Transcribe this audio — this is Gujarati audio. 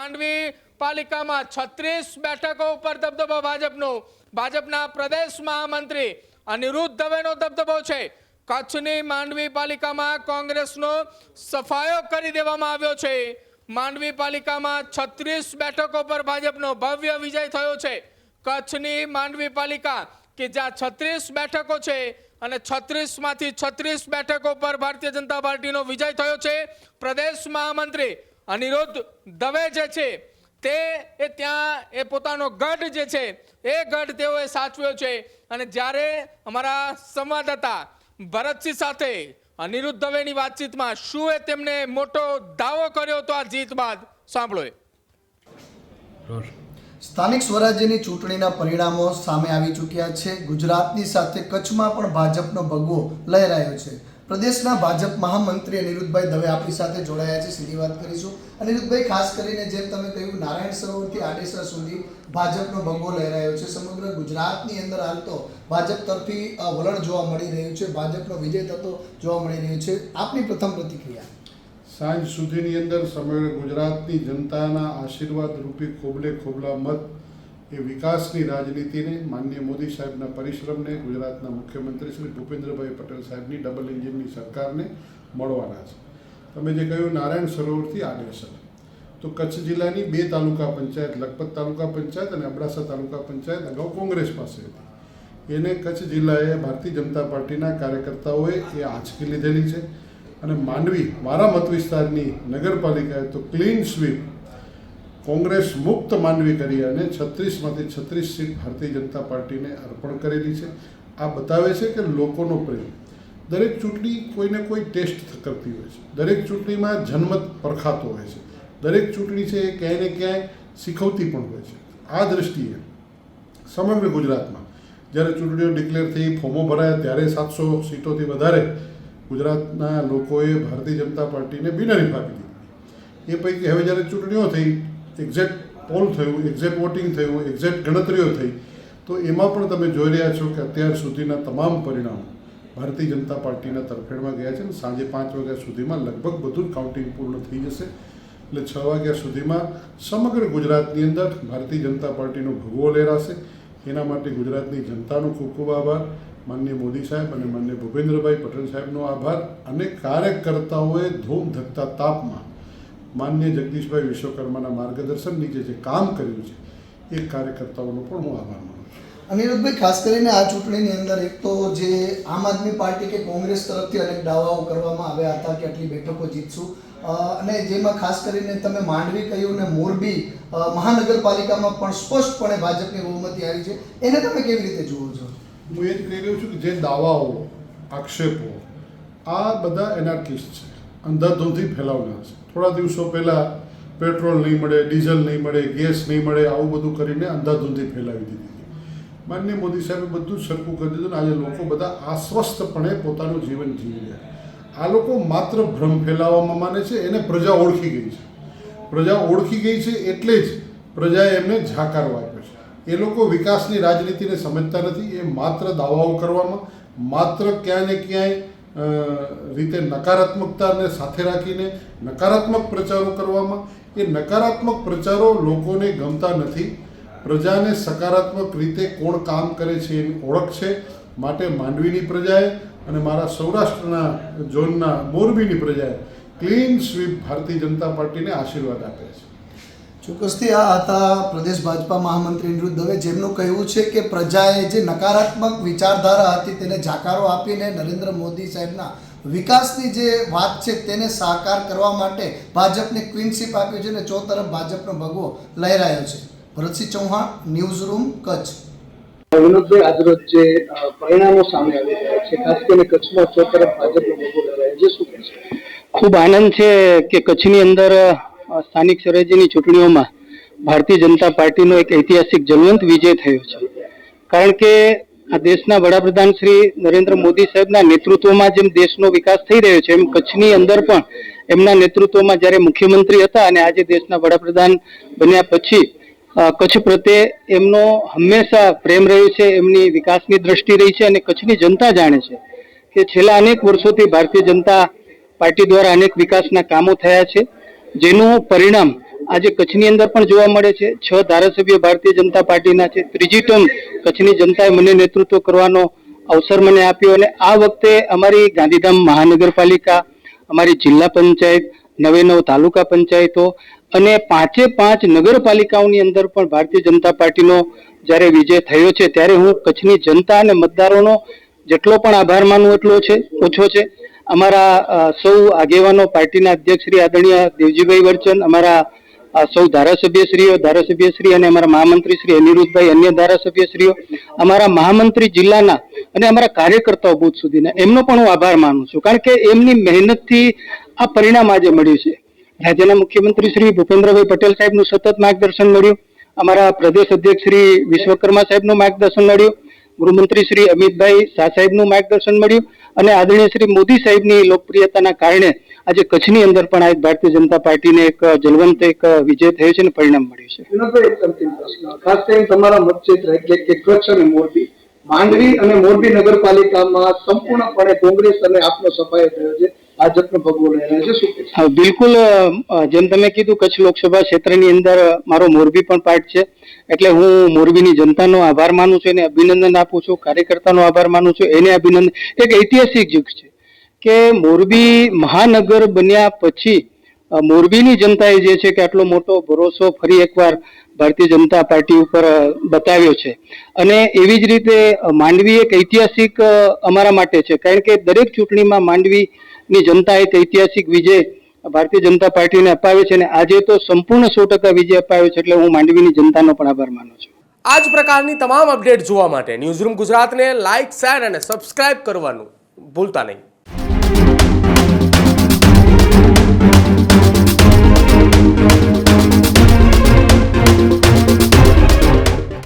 માંડવી પાલિકામાં 36 બેઠકો ઉપર દબદબો ભાજપનો। ભાજપના પ્રદેશ મહામંત્રી અનિરુદ્ધ દવેનો દબદબો છે। કચ્છની માંડવી પાલિકામાં કોંગ્રેસનો સફાયો કરી દેવામાં આવ્યો છે। માંડવી પાલિકામાં 36 બેઠકો પર ભાજપનો ભવ્ય વિજય થયો છે। કચ્છની માંડવી પાલિકા કે જ્યાં 36 બેઠકો છે અને 36 માંથી 36 બેઠકો પર ભારતીય જનતા પાર્ટીનો વિજય થયો છે। પ્રદેશ મહામંત્રી અનિરુદ્ધ દવે જે છે તે ત્યાં એ પોતાનો ગઢ જે છે એ ગઢ તેઓએ સાચવ્યો છે। અને જ્યારે અમારા સંવાદદાતા ભરતસિંહ સાથે અનિરુદ્ધ દવેની વાતચીતમાં શું એ તેમને મોટો દાવો કર્યો તો આ જીત બાદ સાંભળો। સ્થાનિક સ્વરાજ્યની ચૂંટણીના પરિણામો સામે આવી ચૂક્યા છે। ગુજરાતની સાથે કચ્છમાં પણ ભાજપનો ભગવો લહેરાયો છે। પ્રદેશના ભાજપ મહામંત્રી અનિરુદ્ધભાઈ દવે આપણી સાથે જોડાયા છે। સીધી વાત કરીશું। અનિરુદ્ધભાઈ, ખાસ કરીને જેમ તમે કહ્યું, નારાયણ સરોવરથી આડેસર સુધી ભાજપનો ભગવો લહેરાયો છે। સમગ્ર ગુજરાતની અંદર હાલ તો ભાજપ તરફી વલણ જોવા મળી રહ્યું છે, ભાજપનો વિજય થતો જોવા મળી રહ્યો છે। આપની પ્રથમ પ્રતિક્રિયા? સાંજ સુધીની અંદર સમગ્ર ગુજરાતની જનતાના આશીર્વાદ રૂપી ખોબલે ખોબલા મત એ વિકાસની રાજનીતિને, માનનીય મોદી સાહેબના પરિશ્રમને, ગુજરાતના મુખ્યમંત્રી શ્રી ભૂપેન્દ્રભાઈ પટેલ સાહેબની ડબલ એન્જિનની સરકારને મળવાના છે। તમે જે કહ્યું નારાયણ સરોવરથી આડેસર, તો કચ્છ જિલ્લાની 2 તાલુકા પંચાયત, લખપત તાલુકા પંચાયત અને અબડાસા તાલુકા પંચાયત અગાઉ કોંગ્રેસ પાસે હતી। એને કચ્છ જિલ્લાએ ભારતીય જનતા પાર્ટીના કાર્યકર્તાઓએ એ આંચકી લીધેલી છે। અને માંડવી મારા મત વિસ્તારની નગરપાલિકાએ તો ક્લીન સ્વીપ કોંગ્રેસ મુક્ત માંડવી કરી અને 36માંથી 36 સીટ ભારતીય જનતા પાર્ટીને અર્પણ કરેલી છે। આ બતાવે છે કે લોકોનો પ્રેમ, દરેક ચૂંટણી કોઈને કોઈ ટેસ્ટ કરતી હોય છે, દરેક ચૂંટણીમાં જનમત પરખાતો હોય છે, દરેક ચૂંટણી છે એ ક્યાંય ને ક્યાંય શીખવતી પણ હોય છે। આ દ્રષ્ટિએ સમગ્ર ગુજરાતમાં જ્યારે ચૂંટણીઓ ડિક્લેર થઈ, ફોર્મો ભરાયા, ત્યારે 700 સીટોથી વધારે ગુજરાતના લોકોએ ભારતીય જનતા પાર્ટીને બિનહરીફ આપી દીધી। એ પૈકી હવે જ્યારે ચૂંટણીઓ થઈ, એક્ઝેક્ટ પોલ થયું, એક્ઝેક્ટ વોટિંગ થયું, એક્ઝેક્ટ ગણતરીઓ થઈ, તો એમાં પણ તમે જોઈ રહ્યા છો કે અત્યાર સુધીના તમામ પરિણામો ભારતીય જનતા પાર્ટીના તરફેણમાં ગયા છે। અને સાંજે 5 વાગ્યા સુધીમાં લગભગ બધું જ કાઉન્ટિંગ પૂર્ણ થઈ જશે। એટલે 6 વાગ્યા સુધીમાં સમગ્ર ગુજરાતની અંદર ભારતીય જનતા પાર્ટીનો ભગવો લહેરાશે। એના માટે ગુજરાતની જનતાનો ખૂબ ખૂબ આભાર, માનનીય મોદી સાહેબ અને માનનીય ભૂપેન્દ્રભાઈ પટેલ સાહેબનો આભાર, અને કાર્યકર્તાઓએ ધૂમ ધકતા તાપમાં માનનીય જગદીશભાઈ વિશ્વકર્માના માર્ગદર્શન નીચે જે કામ કર્યું છે એ કાર્યકર્તાઓનો પણ હું આભાર માનું છું। અનિરુદ્ધભાઈ, ખાસ કરીને આ ચૂંટણીની અંદર એક તો જે આમ આદમી પાર્ટી કે કોંગ્રેસ તરફથી અનેક દાવાઓ કરવામાં આવ્યા હતા કે આટલી બેઠકો જીતશું, અને જેમાં ખાસ કરીને તમે માંડવી કહ્યું ને મોરબી મહાનગરપાલિકામાં પણ સ્પષ્ટપણે ભાજપની બહુમતી આવી છે, એને તમે કેવી રીતે જુઓ છો? હું એ જ કહી રહ્યો છું કે જે દાવાઓ, આક્ષેપો, આ બધા એનાર્કિસ્ટ છે, અંધાધૂંધી ફેલાવનાર છે। થોડા દિવસો પહેલાં પેટ્રોલ નહીં મળે, ડીઝલ નહીં મળે, ગેસ નહીં મળે, આવું બધું કરીને અંધાધૂંધી ફેલાવી દીધી હતી। માનનીય મોદી સાહેબે બધું જ સરખું કરી દીધું ને આજે લોકો બધા આશ્વસ્તપણે પોતાનું જીવન જીવી રહ્યા। આ લોકો માત્ર ભ્રમ ફેલાવવામાં માને છે, એને પ્રજા ઓળખી ગઈ છે। પ્રજા ઓળખી ગઈ છે એટલે જ પ્રજાએ એમને જાકારો આપ્યો છે। એ લોકો વિકાસની રાજનીતિને સમજતા નથી। એ માત્ર દાવાઓ કરવામાં, માત્ર ક્યાંય ને ક્યાંય રીતે નકારાત્મકતાને સાથે રાખીને નકારાત્મક પ્રચારો કરવામાં, એ નકારાત્મક પ્રચારો લોકોને ગમતા નથી। પ્રજાને સકારાત્મક રીતે કોણ કામ કરે છે એની ઓળખ છે। માટે માંડવીની પ્રજાએ અને મારા સૌરાષ્ટ્રના ઝોનના મોરબીની પ્રજાએ ક્લીન સ્વીપ ભારતીય જનતા પાર્ટીને આશીર્વાદ આપ્યા છે। ચોક્કસથી આ હતા પ્રદેશ ભાજપા મહામંત્રી અનિરુદ્ધ દવે, જેમનું કહેવું છે કે પ્રજાએ જે નકારાત્મક વિચારધારા હતી તેને જાકારો આપીને નરેન્દ્ર મોદી સાહેબના વિકાસની જે વાત છે તેને સાકાર કરવા માટે ભાજપને ક્વીનશીપ આપ્યું છે અને ચોતરફ ભાજપનો ભગવો લહેરાયો છે। Bharatsinh Chauhan, news room, Kutch. વિનોદભાઈ, આજરોજ જે પરિણામો સામે આવી રહ્યા છે, ખાસ કરીને કચ્છમાં ચોતરફ ભાજપનો ભગવો લહેરાયો છે, શું કહેશો? ખૂબ આનંદ છે કે કચ્છની અંદર સ્થાનિક સ્વરાજ્યની ચૂંટણીઓમાં ભારતીય જનતા પાર્ટીનો એક ઐતિહાસિક જલવંત વિજય થયો છે। કારણ કે આ દેશના વડાપ્રધાન શ્રી નરેન્દ્ર મોદી સાહેબના નેતૃત્વમાં જેમ દેશનો વિકાસ થઈ રહ્યો છે, એમ કચ્છની અંદર પણ એમના નેતૃત્વમાં જ્યારે મુખ્યમંત્રી હતા અને આજે દેશના વડાપ્રધાન બન્યા પછી કચ્છ પ્રત્યે એમનો હંમેશા પ્રેમ રહ્યો છે, એમની વિકાસની દ્રષ્ટિ રહી છે। અને કચ્છની જનતા જાણે છે કે છેલ્લા અનેક વર્ષોથી ભારતીય જનતા પાર્ટી દ્વારા અનેક વિકાસના કામો થયા છે, જેનું પરિણામ આજે કચ્છની અંદર પણ જોવા મળે છે. 6 ધારાસભ્યો ભારતીય જનતા પાર્ટીના છે. ત્રીજી ટર્મ કચ્છની જનતાએ મને નેતૃત્વ કરવાનો અવસર મને આપ્યો અને આ વખતે અમારી ગાંધીધામ મહાનગરપાલિકા, અમારી જિલ્લા પંચાયત, 9 તાલુકા પંચાયતો અને 5 નગરપાલિકાઓની અંદર પણ ભારતીય જનતા પાર્ટીનો જ્યારે વિજય થયો છે ત્યારે હું કચ્છની જનતા અને મતદારોનો જેટલો પણ આભાર માનું એટલો છે ઓછો છે. અમારા સૌ આગેવાનો, પાર્ટીના અધ્યક્ષ શ્રી આદરણીય દેવજીભાઈ વર્ચન, અમારા સૌ ધારાસભ્યશ્રી અને અમારા મહામંત્રી શ્રી અનિરુદ્ધભાઈ, અન્ય ધારાસભ્યશ્રીઓ, અમારા મહામંત્રી જિલ્લાના અને અમારા કાર્યકર્તાઓ બુથ સુધીના, એમનો પણ હું આભાર માનું છું. કારણ કે એમની મહેનતથી આ પરિણામ આજે મળ્યું છે. રાજ્યના મુખ્યમંત્રી શ્રી ભૂપેન્દ્રભાઈ પટેલ સાહેબનું સતત માર્ગદર્શન મળ્યું, અમારા પ્રદેશ અધ્યક્ષ શ્રી વિશ્વકર્મા સાહેબનું માર્ગદર્શન મળ્યું, ગૃહમંત્રી શ્રી અમિતભાઈ શાહ સાહેબનું માર્ગદર્શન મળ્યું અને આદરણીય શ્રી મોદી સાહેબની લોકપ્રિયતાના કારણે આજે કચ્છની અંદર પણ આ ભારતીય જનતા પાર્ટીને એક જલવંત એક વિજય થયો છે અને પરિણામ મળ્યું છે. વિનોદભાઈ, એક અંતિમ પ્રશ્ન, ખાસ કરીને તમારા મતક્ષેત્ર એટલે કે કચ્છ અને મોરબી, માંડવી અને મોરબી નગરપાલિકામાં સંપૂર્ણપણે કોંગ્રેસ અને આપનો સફાયો થયો છે, ભાજપનો ભગવો લહેરાય છે, શું કહેશો? હા, બિલકુલ. જેમ તમે કીધું, કચ્છ લોકસભા ક્ષેત્રની અંદર મારો મોરબી પણ પાર્ટ છે, એટલે હું મોરબીની જનતાનો આભાર માનું છું, એને અભિનંદન આપું છું, કાર્યકર્તાનો આભાર માનું છું, એને અભિનંદન. એક ઐતિહાસિક યુગ છે કે મોરબી મહાનગર બન્યા પછી મોરબીની જનતાએ જે છે કે આટલો મોટો ભરોસો ફરી એકવાર ભારતીય જનતા પાર્ટી ઉપર બતાવ્યો છે. અને એવી જ રીતે માંડવી એક ઐતિહાસિક અમારા માટે છે, કારણ કે દરેક ચૂંટણીમાં માંડવીની જનતા એક ઐતિહાસિક વિજય ભારતીય જનતા પાર્ટીને અપાવે છે અને આજે તો સંપૂર્ણ 100% વિજય અપાવ્યો છે, એટલે હું માંડવીની જનતાનો પણ આભાર માનું છું. આ જ પ્રકારની તમામ અપડેટ જોવા માટે ન્યૂઝરૂમ ગુજરાતને લાઇક, શેર અને સબસ્ક્રાઇબ કરવાનું ભૂલતા નહીં.